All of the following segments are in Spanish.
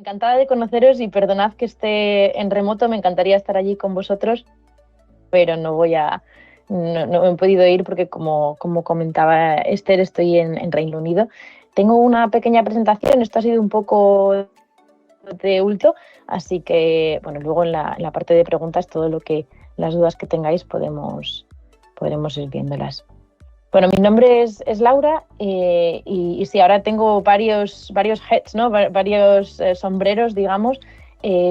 encantada de conoceros y perdonad que esté en remoto, me encantaría estar allí con vosotros, pero no he podido ir porque como comentaba Esther, estoy en Reino Unido. Tengo una pequeña presentación, esto ha sido un poco de último, así que bueno, luego en la parte de preguntas, las dudas que tengáis podremos ir viéndolas. Bueno, mi nombre es Laura y sí, ahora tengo varios heads, ¿no? Varios sombreros, digamos.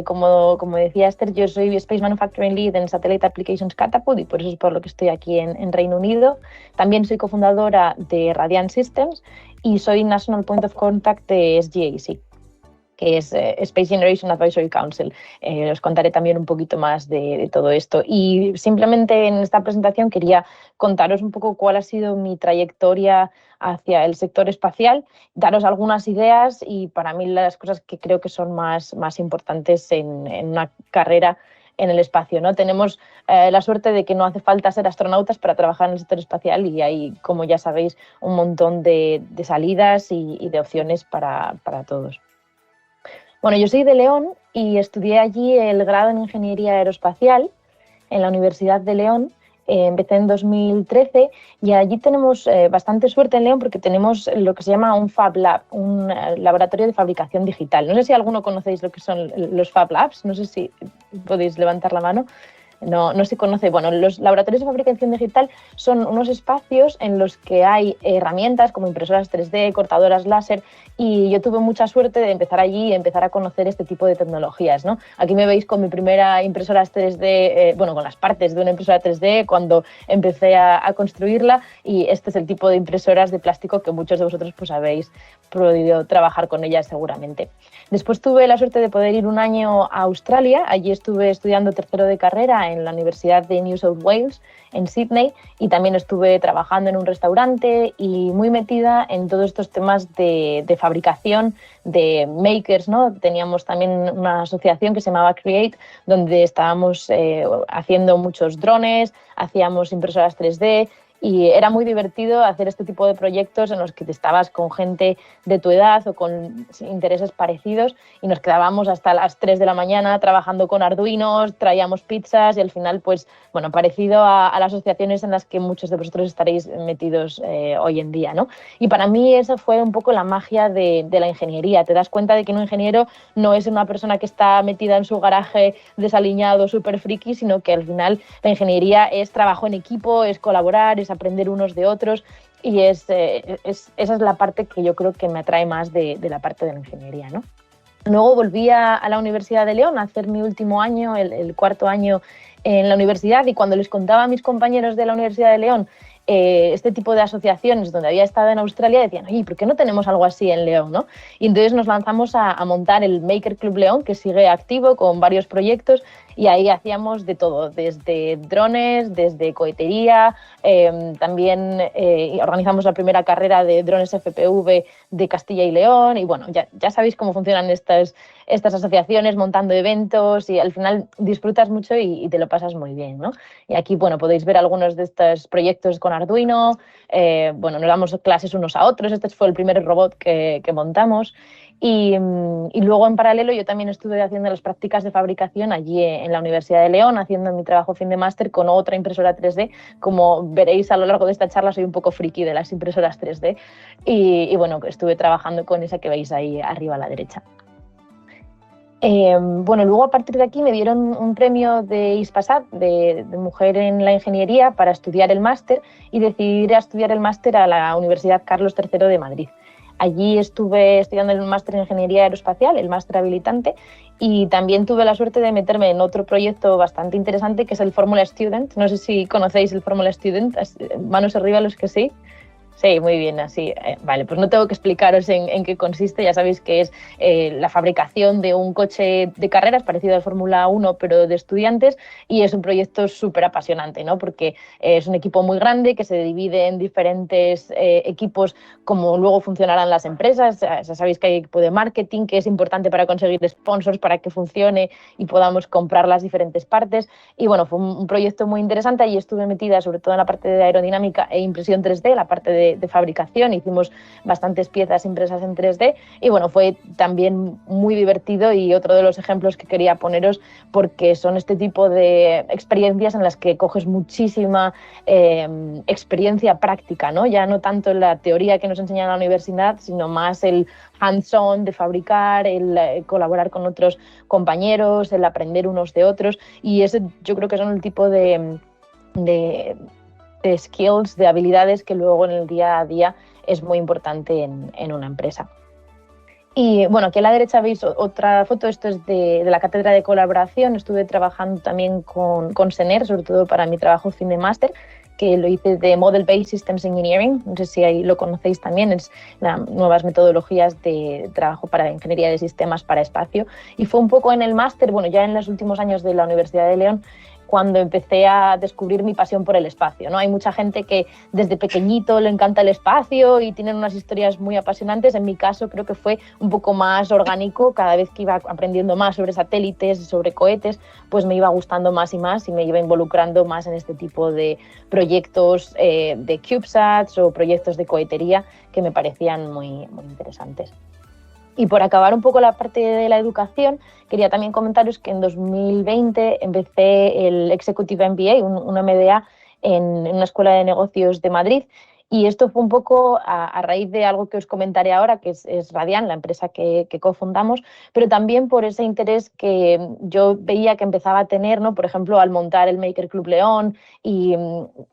Como decía Esther, yo soy Space Manufacturing Lead en Satellite Applications Catapult y por eso es por lo que estoy aquí en Reino Unido. También soy cofundadora de Radiant Systems y soy National Point of Contact de SGAC, que es Space Generation Advisory Council. Os contaré también un poquito más de todo esto. Y simplemente en esta presentación quería contaros un poco cuál ha sido mi trayectoria hacia el sector espacial, daros algunas ideas y para mí las cosas que creo que son más importantes en una carrera en el espacio, ¿no? Tenemos la suerte de que no hace falta ser astronautas para trabajar en el sector espacial y hay, como ya sabéis, un montón de salidas y de opciones para todos. Bueno, yo soy de León y estudié allí el grado en Ingeniería Aeroespacial en la Universidad de León. Empecé en 2013 y allí tenemos bastante suerte en León porque tenemos lo que se llama un Fab Lab, un laboratorio de fabricación digital. No sé si alguno conocéis lo que son los Fab Labs, no sé si podéis levantar la mano. No se conoce. Bueno, los laboratorios de fabricación digital son unos espacios en los que hay herramientas como impresoras 3D, cortadoras láser, y yo tuve mucha suerte de empezar allí y empezar a conocer este tipo de tecnologías, ¿no? Aquí me veis con mi primera impresora 3D, con las partes de una impresora 3D cuando empecé a construirla, y este es el tipo de impresoras de plástico que muchos de vosotros pues habéis podido trabajar con ellas seguramente. Después tuve la suerte de poder ir un año a Australia. Allí estuve estudiando tercero de carrera en la Universidad de New South Wales, en Sydney, y también estuve trabajando en un restaurante y muy metida en todos estos temas de fabricación, de makers, ¿no? Teníamos también una asociación que se llamaba Create, donde estábamos haciendo muchos drones, hacíamos impresoras 3D, y era muy divertido hacer este tipo de proyectos en los que estabas con gente de tu edad o con intereses parecidos y nos quedábamos hasta las 3 de la mañana trabajando con Arduinos, traíamos pizzas y al final, pues, bueno, parecido a las asociaciones en las que muchos de vosotros estaréis metidos hoy en día, ¿no? Y para mí esa fue un poco la magia de la ingeniería. Te das cuenta de que un ingeniero no es una persona que está metida en su garaje desaliñado, súper friki, sino que al final la ingeniería es trabajo en equipo, es colaborar, es aprender unos de otros, y esa es la parte que yo creo que me atrae más de la parte de la ingeniería, ¿no? Luego volví a la Universidad de León a hacer mi último año, el cuarto año en la universidad, y cuando les contaba a mis compañeros de la Universidad de León este tipo de asociaciones donde había estado en Australia, decían, oye, ¿por qué no tenemos algo así en León, ¿no? Y entonces nos lanzamos a montar el Maker Club León, que sigue activo con varios proyectos, y ahí hacíamos de todo, desde drones, desde cohetería, también organizamos la primera carrera de drones FPV de Castilla y León, y bueno, ya sabéis cómo funcionan estas asociaciones, montando eventos, y al final disfrutas mucho y te lo pasas muy bien, ¿no? Y aquí, bueno, podéis ver algunos de estos proyectos con Arduino, nos damos clases unos a otros, este fue el primer robot que montamos. Y luego, en paralelo, yo también estuve haciendo las prácticas de fabricación allí en la Universidad de León, haciendo mi trabajo fin de máster con otra impresora 3D. Como veréis a lo largo de esta charla, soy un poco friki de las impresoras 3D. Y bueno, estuve trabajando con esa que veis ahí arriba a la derecha. Luego a partir de aquí me dieron un premio de ISPASAT, de Mujer en la Ingeniería, para estudiar el máster, y decidí ir a estudiar el máster a la Universidad Carlos III de Madrid. Allí estuve estudiando el máster en Ingeniería Aeroespacial, el máster habilitante, y también tuve la suerte de meterme en otro proyecto bastante interesante, que es el Fórmula Student. No sé si conocéis el Fórmula Student, manos arriba los que sí. Sí, muy bien, así. Vale, pues no tengo que explicaros en qué consiste. Ya sabéis que es la fabricación de un coche de carreras parecido al Fórmula 1, pero de estudiantes, y es un proyecto súper apasionante, ¿no? Porque es un equipo muy grande que se divide en diferentes equipos, como luego funcionarán las empresas. Ya sabéis que hay equipo de marketing, que es importante para conseguir sponsors, para que funcione y podamos comprar las diferentes partes. Y bueno, fue un proyecto muy interesante. Allí estuve metida sobre todo en la parte de aerodinámica e impresión 3D, la parte de de fabricación, hicimos bastantes piezas impresas en 3D y bueno, fue también muy divertido y otro de los ejemplos que quería poneros porque son este tipo de experiencias en las que coges muchísima experiencia práctica, ¿no? Ya no tanto en la teoría que nos enseñan en la universidad, sino más el hands-on de fabricar, el colaborar con otros compañeros, el aprender unos de otros y ese yo creo que son el tipo de skills, de habilidades que luego en el día a día es muy importante en una empresa. Y bueno, aquí a la derecha veis otra foto, esto es de la cátedra de colaboración, estuve trabajando también con SENER, sobre todo para mi trabajo fin de máster, que lo hice de Model Based Systems Engineering, no sé si ahí lo conocéis también, es nuevas metodologías de trabajo para ingeniería de sistemas para espacio, y fue un poco en el máster, bueno, ya en los últimos años de la Universidad de León, cuando empecé a descubrir mi pasión por el espacio, ¿no? Hay mucha gente que desde pequeñito le encanta el espacio y tienen unas historias muy apasionantes. En mi caso creo que fue un poco más orgánico. Cada vez que iba aprendiendo más sobre satélites, sobre cohetes, pues me iba gustando más y más y me iba involucrando más en este tipo de proyectos de CubeSats o proyectos de cohetería que me parecían muy, muy interesantes. Y por acabar un poco la parte de la educación, quería también comentaros que en 2020 empecé el Executive MBA, un MBA en una escuela de negocios de Madrid. Y esto fue un poco a raíz de algo que os comentaré ahora, que es Radian, la empresa que cofundamos, pero también por ese interés que yo veía que empezaba a tener, ¿no? Por ejemplo, al montar el Maker Club León y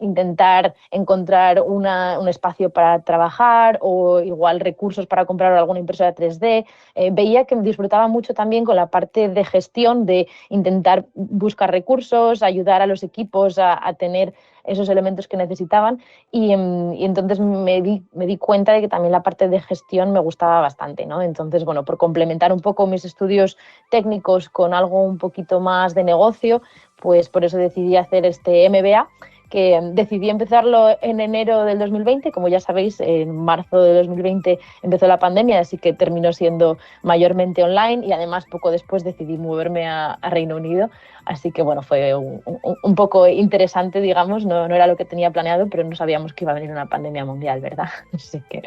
intentar encontrar un espacio para trabajar o igual recursos para comprar alguna impresora 3D. Veía que disfrutaba mucho también con la parte de gestión, de intentar buscar recursos, ayudar a los equipos a tener esos elementos que necesitaban y entonces me di cuenta de que también la parte de gestión me gustaba bastante, ¿no? Entonces, bueno, por complementar un poco mis estudios técnicos con algo un poquito más de negocio, pues por eso decidí hacer este MBA, que decidí empezarlo en enero del 2020, como ya sabéis, en marzo de 2020 empezó la pandemia, así que terminó siendo mayormente online y además poco después decidí moverme a Reino Unido, así que bueno, fue un poco interesante, digamos, no era lo que tenía planeado, pero no sabíamos que iba a venir una pandemia mundial, ¿verdad? Así que...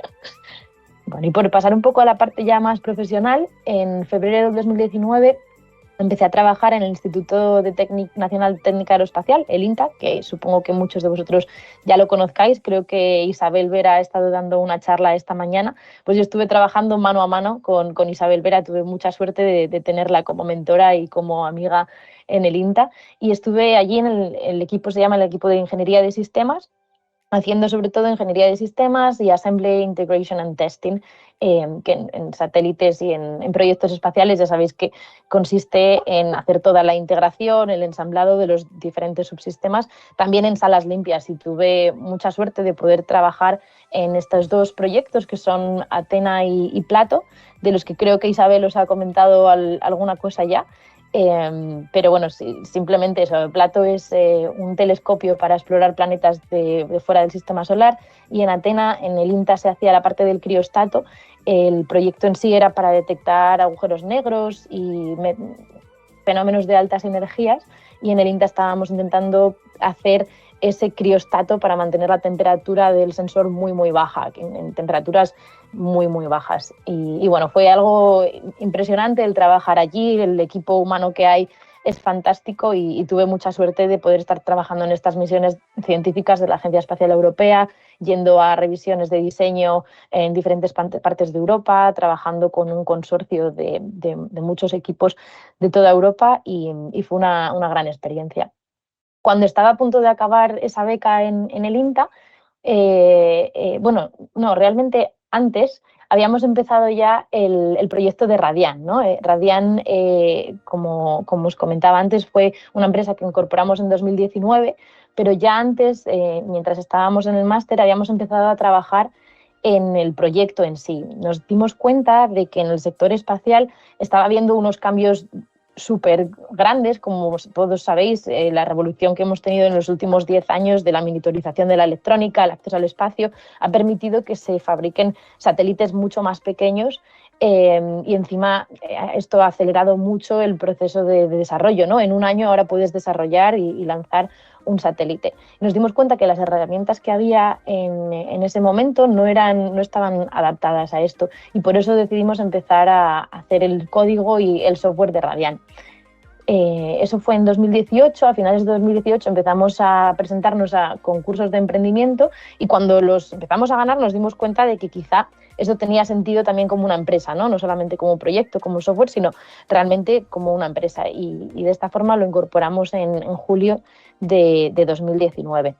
Bueno, y por pasar un poco a la parte ya más profesional, en febrero del 2019 empecé a trabajar en el Instituto Nacional de Técnica Aeroespacial, el INTA, que supongo que muchos de vosotros ya lo conozcáis. Creo que Isabel Vera ha estado dando una charla esta mañana. Pues yo estuve trabajando mano a mano con Isabel Vera. Tuve mucha suerte de tenerla como mentora y como amiga en el INTA. Y estuve allí en el equipo, se llama el equipo de Ingeniería de Sistemas, haciendo sobre todo ingeniería de sistemas y assembly, integration and testing, que en satélites y en proyectos espaciales ya sabéis que consiste en hacer toda la integración, el ensamblado de los diferentes subsistemas, también en salas limpias. Y tuve mucha suerte de poder trabajar en estos dos proyectos que son Athena y Plato, de los que creo que Isabel os ha comentado alguna cosa ya. Pero bueno, simplemente eso. Plato es un telescopio para explorar planetas de fuera del sistema solar y en Athena, en el INTA, se hacía la parte del criostato. El proyecto en sí era para detectar agujeros negros y fenómenos de altas energías y en el INTA estábamos intentando hacer ese criostato para mantener la temperatura del sensor muy, muy baja, en temperaturas muy, muy bajas. Y bueno, fue algo impresionante el trabajar allí, el equipo humano que hay es fantástico y tuve mucha suerte de poder estar trabajando en estas misiones científicas de la Agencia Espacial Europea, yendo a revisiones de diseño en diferentes partes de Europa, trabajando con un consorcio de muchos equipos de toda Europa y fue una gran experiencia. Cuando estaba a punto de acabar esa beca en el INTA, bueno, no, realmente antes habíamos empezado ya el proyecto de Radian, ¿no? Radian, como os comentaba antes, fue una empresa que incorporamos en 2019, pero ya antes, mientras estábamos en el máster, habíamos empezado a trabajar en el proyecto en sí. Nos dimos cuenta de que en el sector espacial estaba habiendo unos cambios súper grandes, como todos sabéis, la revolución que hemos tenido en los últimos 10 años de la miniaturización de la electrónica, el acceso al espacio, ha permitido que se fabriquen satélites mucho más pequeños y encima esto ha acelerado mucho el proceso de desarrollo, ¿no? En un año ahora puedes desarrollar y lanzar un satélite. Nos dimos cuenta que las herramientas que había en ese momento no estaban adaptadas a esto, y por eso decidimos empezar a hacer el código y el software de Radian. Eso fue en 2018, a finales de 2018 empezamos a presentarnos a concursos de emprendimiento, y cuando los empezamos a ganar nos dimos cuenta de que quizá eso tenía sentido también como una empresa, no solamente como proyecto, como software, sino realmente como una empresa, y de esta forma lo incorporamos en julio de 2019.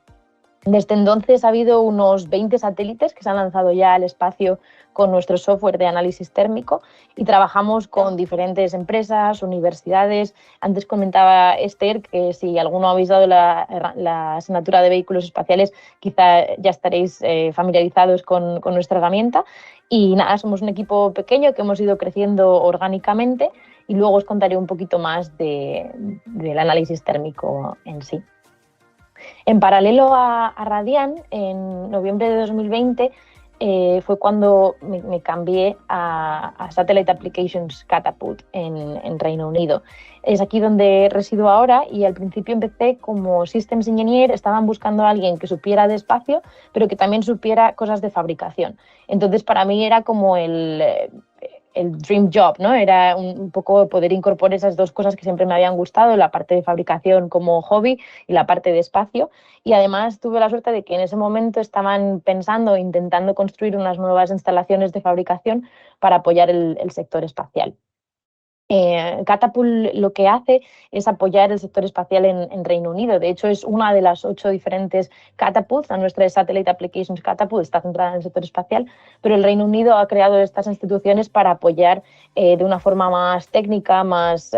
Desde entonces ha habido unos 20 satélites que se han lanzado ya al espacio con nuestro software de análisis térmico, y trabajamos con diferentes empresas, universidades. Antes comentaba Esther que si alguno habéis dado la asignatura de vehículos espaciales, quizá ya estaréis familiarizados con nuestra herramienta. Y nada, somos un equipo pequeño que hemos ido creciendo orgánicamente, y luego os contaré un poquito más del análisis térmico en sí. En paralelo a Radian, en noviembre de 2020 fue cuando me cambié a Satellite Applications Catapult en Reino Unido. Es aquí donde resido ahora, y al principio empecé como Systems Engineer. Estaban buscando a alguien que supiera de espacio, pero que también supiera cosas de fabricación. Entonces, para mí era como el dream job, ¿no? Era un poco poder incorporar esas dos cosas que siempre me habían gustado, la parte de fabricación como hobby y la parte de espacio. Y además tuve la suerte de que en ese momento estaban pensando, intentando construir unas nuevas instalaciones de fabricación para apoyar el sector espacial. Catapult lo que hace es apoyar el sector espacial en Reino Unido. De hecho, es una de las 8 diferentes catapults. La nuestra de Satellite Applications Catapult está centrada en el sector espacial, pero el Reino Unido ha creado estas instituciones para apoyar de una forma más técnica, más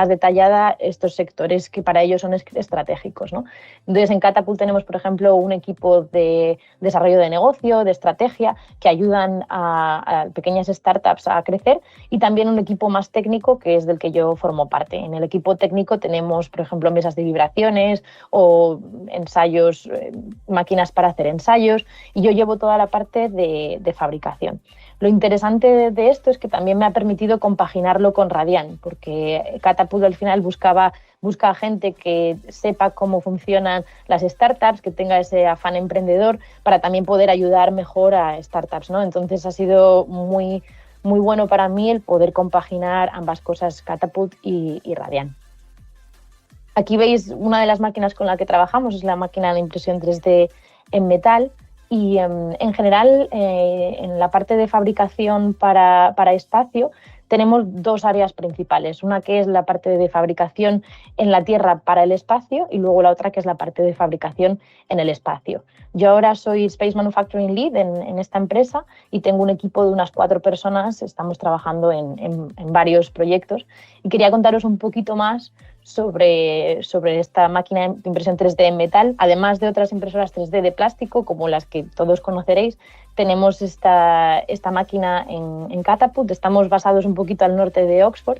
detallada, estos sectores que para ellos son estratégicos, ¿no? Entonces, en Catapult tenemos, por ejemplo, un equipo de desarrollo de negocio, de estrategia, que ayudan a pequeñas startups a crecer, y también un equipo más técnico, que es del que yo formo parte. En el equipo técnico tenemos, por ejemplo, mesas de vibraciones o ensayos, máquinas para hacer ensayos, y yo llevo toda la parte de fabricación. Lo interesante de esto es que también me ha permitido compaginarlo con Radian, porque Catapult al final busca a gente que sepa cómo funcionan las startups, que tenga ese afán emprendedor, para también poder ayudar mejor a startups, ¿no? Entonces ha sido muy bueno para mí el poder compaginar ambas cosas, Catapult y Radian. Aquí veis una de las máquinas con la que trabajamos, es la máquina de impresión 3D en metal, y en general en la parte de fabricación para espacio tenemos dos áreas principales, una que es la parte de fabricación en la Tierra para el espacio, y luego la otra que es la parte de fabricación en el espacio. Yo ahora soy Space Manufacturing Lead en esta empresa, y tengo un equipo de unas 4 personas. Estamos trabajando en varios proyectos, y quería contaros un poquito más sobre esta máquina de impresión 3D en metal. Además de otras impresoras 3D de plástico, como las que todos conoceréis, tenemos esta máquina en Catapult. Estamos basados un poquito al norte de Oxford,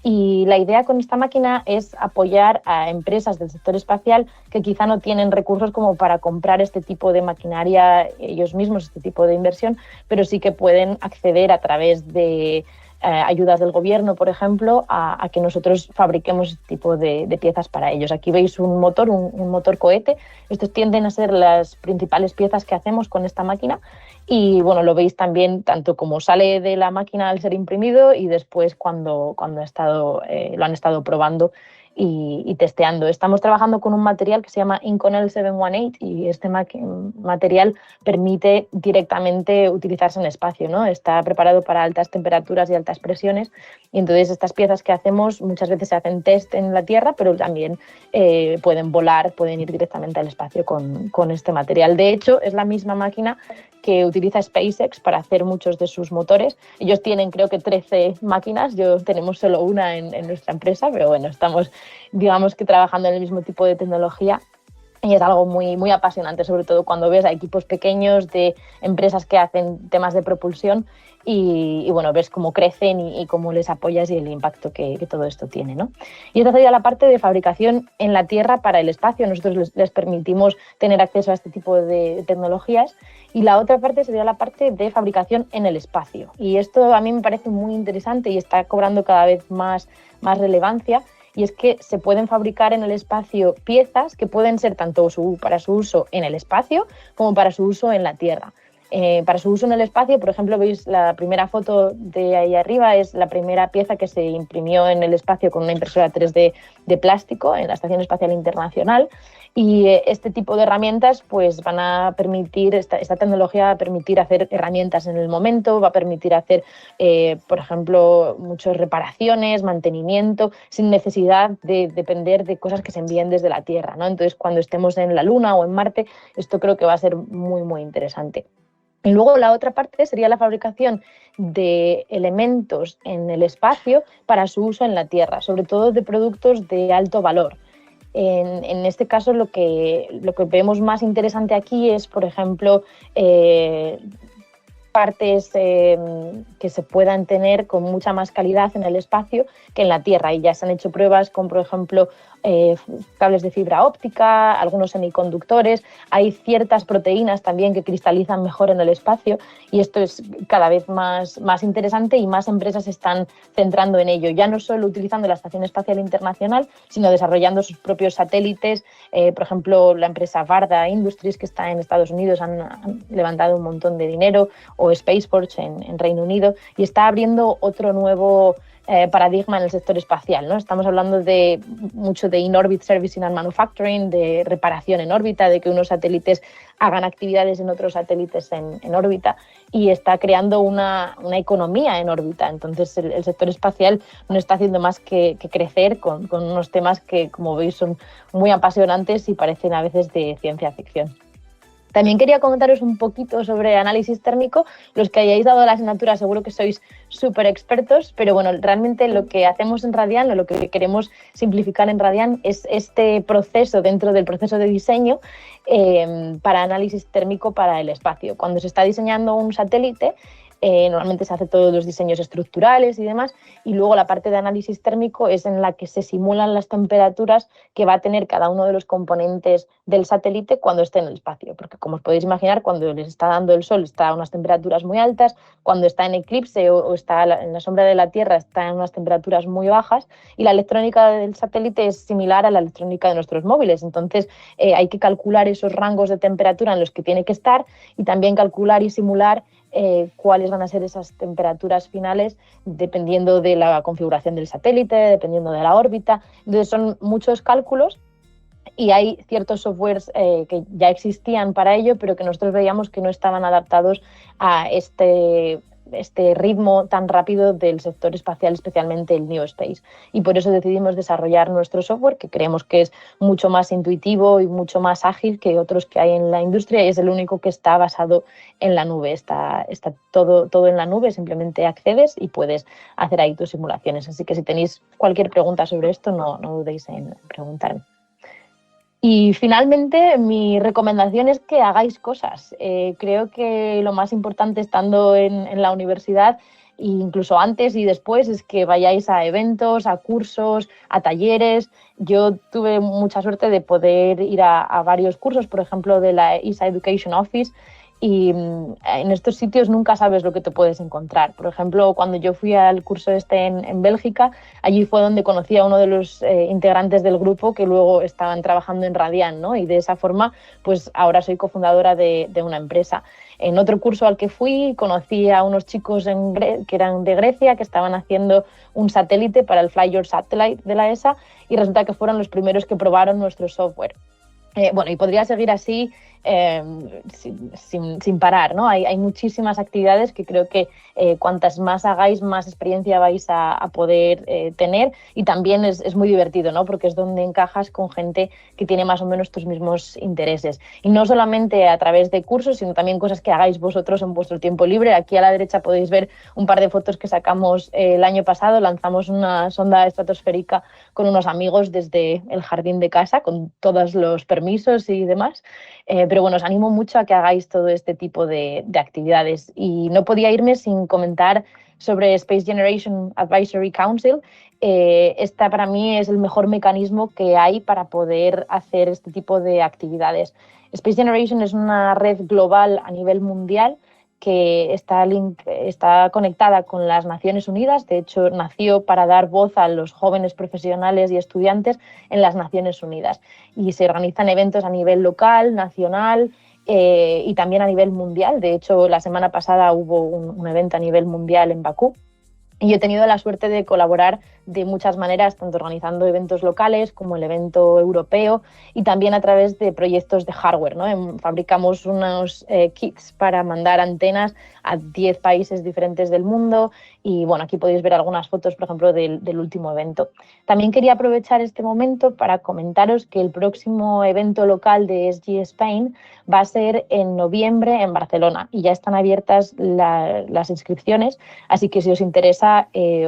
y la idea con esta máquina es apoyar a empresas del sector espacial que quizá no tienen recursos como para comprar este tipo de maquinaria ellos mismos, este tipo de inversión, pero sí que pueden acceder a través de ayudas del gobierno, por ejemplo, a que nosotros fabriquemos este tipo de piezas para ellos. Aquí veis un motor cohete. Estos tienden a ser las principales piezas que hacemos con esta máquina, y bueno, lo veis también tanto como sale de la máquina al ser imprimido, y después cuando lo han estado probando y testeando. Estamos trabajando con un material que se llama Inconel 718, y este material permite directamente utilizarse en espacio, ¿no? Está preparado para altas temperaturas y altas presiones, y entonces estas piezas que hacemos muchas veces se hacen test en la Tierra, pero también pueden volar, pueden ir directamente al espacio con este material. De hecho, es la misma máquina que utiliza SpaceX para hacer muchos de sus motores. Ellos tienen, creo que 13 máquinas, tenemos solo una en nuestra empresa, pero bueno, estamos, digamos que trabajando en el mismo tipo de tecnología, y es algo muy apasionante, sobre todo cuando ves a equipos pequeños de empresas que hacen temas de propulsión, y bueno, ves cómo crecen y cómo les apoyas, y el impacto que todo esto tiene, ¿no? Y esta sería la parte de fabricación en la Tierra para el espacio. Nosotros les permitimos tener acceso a este tipo de tecnologías, y la otra parte sería la parte de fabricación en el espacio. Y esto a mí me parece muy interesante y está cobrando cada vez más relevancia. y es que se pueden fabricar en el espacio piezas que pueden ser tanto para su uso en el espacio como para su uso en la Tierra. Para su uso en el espacio, por ejemplo, veis la primera foto de ahí arriba, es la primera pieza que se imprimió en el espacio con una impresora 3D de plástico en la Estación Espacial Internacional, y este tipo de herramientas pues van a permitir, esta tecnología va a permitir hacer herramientas en el momento, va a permitir hacer, por ejemplo, muchas reparaciones, mantenimiento, sin necesidad de depender de cosas que se envíen desde la Tierra, ¿no? Entonces, cuando estemos en la Luna o en Marte, esto creo que va a ser muy, muy interesante. Y luego la otra parte sería la fabricación de elementos en el espacio para su uso en la Tierra, sobre todo de productos de alto valor. En este caso lo que vemos más interesante aquí es, por ejemplo, partes que se puedan tener con mucha más calidad en el espacio que en la Tierra, y ya se han hecho pruebas con, por ejemplo, cables de fibra óptica, algunos semiconductores. Hay ciertas proteínas también que cristalizan mejor en el espacio, y esto es cada vez más interesante, y más empresas se están centrando en ello, ya no solo utilizando la Estación Espacial Internacional, sino desarrollando sus propios satélites. Por ejemplo, la empresa Varda Industries, que está en Estados Unidos, han levantado un montón de dinero, o Spaceport en Reino Unido, y está abriendo otro nuevo paradigma en el sector espacial, ¿no? Estamos hablando de mucho de in-orbit servicing and manufacturing, de reparación en órbita, de que unos satélites hagan actividades en otros satélites en órbita, y está creando una economía en órbita. Entonces el sector espacial no está haciendo más que crecer con unos temas que, como veis, son muy apasionantes y parecen a veces de ciencia ficción. También quería comentaros un poquito sobre análisis térmico. Los que hayáis dado la asignatura seguro que sois súper expertos, pero bueno, realmente lo que hacemos en Radian, o lo que queremos simplificar en Radian, es este proceso dentro del proceso de diseño para análisis térmico para el espacio. Cuando se está diseñando un satélite, normalmente se hace todos los diseños estructurales y demás, y luego la parte de análisis térmico es en la que se simulan las temperaturas que va a tener cada uno de los componentes del satélite cuando esté en el espacio, porque como os podéis imaginar, cuando les está dando el sol está a unas temperaturas muy altas, cuando está en eclipse o está en la sombra de la Tierra está en unas temperaturas muy bajas, y la electrónica del satélite es similar a la electrónica de nuestros móviles. Entonces hay que calcular esos rangos de temperatura en los que tiene que estar, y también calcular y simular cuáles van a ser esas temperaturas finales dependiendo de la configuración del satélite, dependiendo de la órbita. Entonces son muchos cálculos, y hay ciertos softwares que ya existían para ello, pero que nosotros veíamos que no estaban adaptados a este ritmo tan rápido del sector espacial, especialmente el New Space. Y por eso decidimos desarrollar nuestro software, que creemos que es mucho más intuitivo y mucho más ágil que otros que hay en la industria, y es el único que está basado en la nube. Está todo en la nube, simplemente accedes y puedes hacer ahí tus simulaciones. Así que si tenéis cualquier pregunta sobre esto, no dudéis en preguntarme. Y finalmente, mi recomendación es que hagáis cosas. Creo que lo más importante estando en la universidad, e incluso antes y después, es que vayáis a eventos, a cursos, a talleres. Yo tuve mucha suerte de poder ir a varios cursos, por ejemplo, de la ESA Education Office, y en estos sitios nunca sabes lo que te puedes encontrar. Por ejemplo, cuando yo fui al curso en Bélgica, allí fue donde conocí a uno de los integrantes del grupo que luego estaban trabajando en Radian, ¿no? Y de esa forma, pues ahora soy cofundadora de una empresa. En otro curso al que fui, conocí a unos chicos que eran de Grecia, que estaban haciendo un satélite para el Fly Your Satellite de la ESA, y resulta que fueron los primeros que probaron nuestro software. Bueno, y podría seguir así sin parar, ¿no? Hay muchísimas actividades que creo que cuantas más hagáis, más experiencia vais a poder tener, y también es muy divertido, ¿no? Porque es donde encajas con gente que tiene más o menos tus mismos intereses. Y no solamente a través de cursos, sino también cosas que hagáis vosotros en vuestro tiempo libre. Aquí a la derecha podéis ver un par de fotos que sacamos el año pasado. Lanzamos una sonda estratosférica con unos amigos desde el jardín de casa, con todos los permisos y demás. Pero bueno, os animo mucho a que hagáis todo este tipo de actividades. Y no podía irme sin comentar sobre Space Generation Advisory Council. Esta para mí es el mejor mecanismo que hay para poder hacer este tipo de actividades. Space Generation es una red global a nivel mundial que está conectada con las Naciones Unidas. De hecho, nació para dar voz a los jóvenes profesionales y estudiantes en las Naciones Unidas. Y se organizan eventos a nivel local, nacional y también a nivel mundial. De hecho, la semana pasada hubo un evento a nivel mundial en Bakú. Y yo he tenido la suerte de colaborar de muchas maneras, tanto organizando eventos locales como el evento europeo y también a través de proyectos de hardware, ¿no? Fabricamos unos kits para mandar antenas a 10 países diferentes del mundo y bueno, aquí podéis ver algunas fotos, por ejemplo, del último evento. También quería aprovechar este momento para comentaros que el próximo evento local de SG Spain va a ser en noviembre en Barcelona y ya están abiertas las inscripciones, así que si os interesa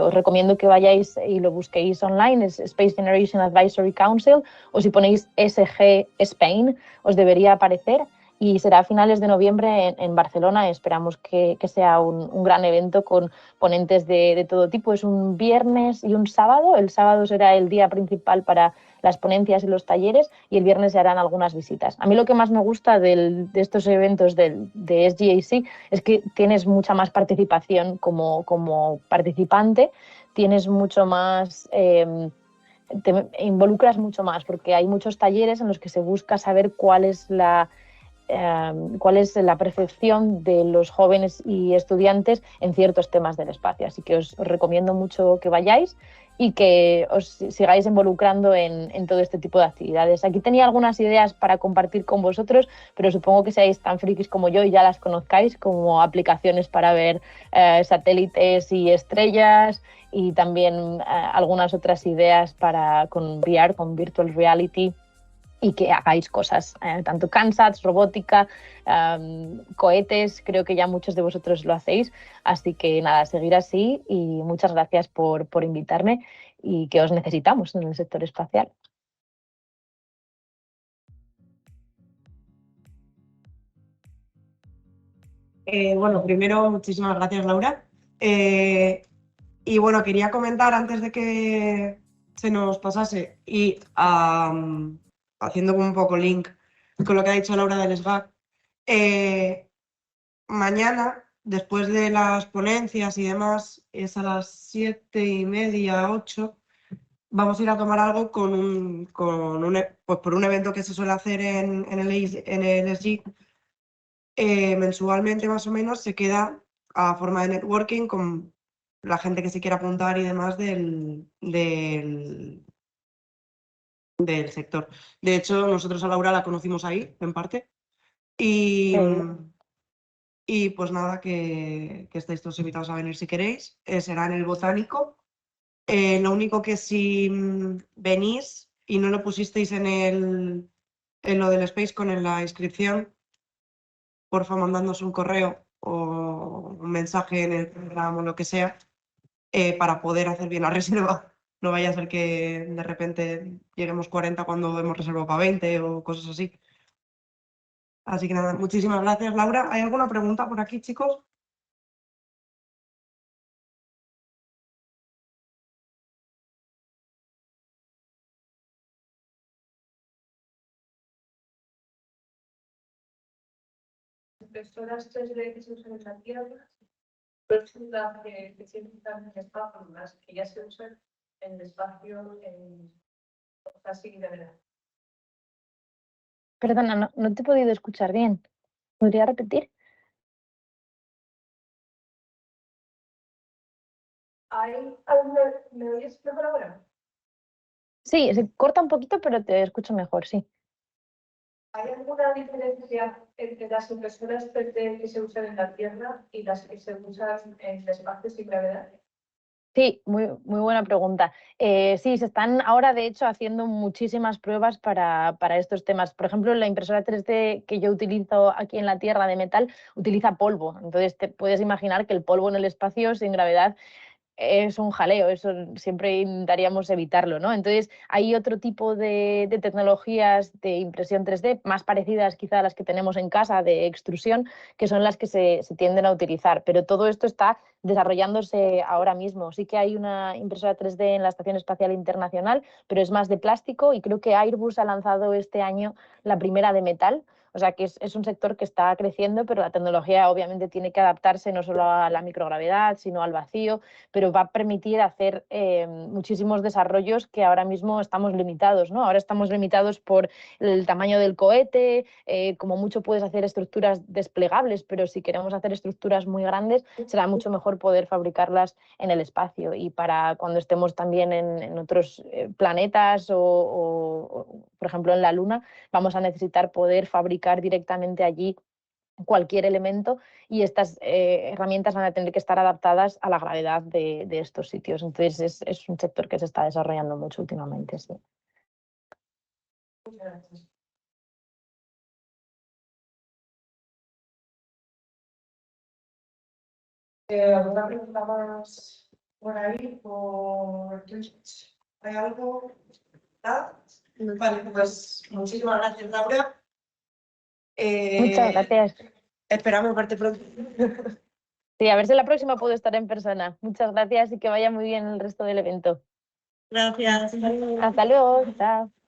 os recomiendo que vayáis y lo busquéis online, es Space Generation Advisory Council, o si ponéis SG Spain os debería aparecer y será a finales de noviembre en Barcelona. Esperamos que sea un gran evento con ponentes de todo tipo. Es un viernes y un sábado. El sábado será el día principal para las ponencias y los talleres y el viernes se harán algunas visitas. A mí lo que más me gusta de estos eventos de SGAC es que tienes mucha más participación como participante, tienes mucho más... te involucras mucho más porque hay muchos talleres en los que se busca saber cuál es la percepción de los jóvenes y estudiantes en ciertos temas del espacio. Así que os recomiendo mucho que vayáis y que os sigáis involucrando en todo este tipo de actividades. Aquí tenía algunas ideas para compartir con vosotros, pero supongo que seáis tan frikis como yo y ya las conozcáis, como aplicaciones para ver satélites y estrellas, y también algunas otras ideas con VR, con Virtual Reality, y que hagáis cosas, tanto CANSATs, robótica, cohetes, creo que ya muchos de vosotros lo hacéis, así que nada, seguir así y muchas gracias por invitarme y que os necesitamos en el sector espacial. Bueno, primero, muchísimas gracias, Laura. Y bueno, quería comentar antes de que se nos pasase y haciendo como un poco link con lo que ha dicho Laura del SGAC, mañana, después de las ponencias y demás, es a las 7:30, 8, vamos a ir a tomar algo pues por un evento que se suele hacer en el SG. Mensualmente más o menos se queda a forma de networking con la gente que se quiera apuntar y demás del sector. De hecho, nosotros a Laura la conocimos ahí, en parte. Y pues nada, que estáis todos invitados a venir si queréis. Será en el Botánico. Lo único que si venís y no lo pusisteis en lo del Space con en la inscripción, porfa, mandándonos un correo o un mensaje en el programa o lo que sea, para poder hacer bien la reserva. No vaya a ser que de repente lleguemos 40 cuando hemos reservado para 20 o cosas así. Así que nada, muchísimas gracias, Laura. ¿Hay alguna pregunta por aquí, chicos? Impresoras 3D que se usan en la Tierra, resulta que se usan en el espacio, las que ya se usan en el espacio así de verdad. Perdona, no te he podido escuchar bien. ¿Podría repetir? ¿Me oyes mejor ahora? Sí, se corta un poquito, pero te escucho mejor, sí. ¿Hay alguna diferencia entre las impresoras 3D que se usan en la Tierra y las que se usan en el espacio sin gravedad? Sí, muy buena pregunta. Sí, se están ahora, de hecho, haciendo muchísimas pruebas para estos temas. Por ejemplo, la impresora 3D que yo utilizo aquí en la Tierra de metal utiliza polvo. Entonces, te puedes imaginar que el polvo en el espacio sin gravedad es un jaleo, eso siempre intentaríamos evitarlo, ¿no? Entonces, hay otro tipo de tecnologías de impresión 3D más parecidas quizá a las que tenemos en casa de extrusión, que son las que se tienden a utilizar, pero todo esto está desarrollándose ahora mismo. Sí que hay una impresora 3D en la Estación Espacial Internacional, pero es más de plástico, y creo que Airbus ha lanzado este año la primera de metal. O sea que es un sector que está creciendo, pero la tecnología obviamente tiene que adaptarse no solo a la microgravedad, sino al vacío, pero va a permitir hacer muchísimos desarrollos que ahora mismo estamos limitados, ¿no? Ahora estamos limitados por el tamaño del cohete, como mucho puedes hacer estructuras desplegables, pero si queremos hacer estructuras muy grandes, será mucho mejor poder fabricarlas en el espacio. Y para cuando estemos también en otros planetas o, por ejemplo, en la Luna, vamos a necesitar poder fabricar directamente allí cualquier elemento, y estas herramientas van a tener que estar adaptadas a la gravedad de estos sitios. Entonces es un sector que se está desarrollando mucho últimamente, sí. Muchas gracias. ¿Alguna pregunta más por ahí, por Twitch? ¿Hay algo? ¿Nada? Vale, pues muchísimas gracias, Laura. Muchas gracias. Esperamos verte pronto. Sí, a ver si la próxima puedo estar en persona. Muchas gracias y que vaya muy bien el resto del evento. Gracias. Hasta luego. Chao.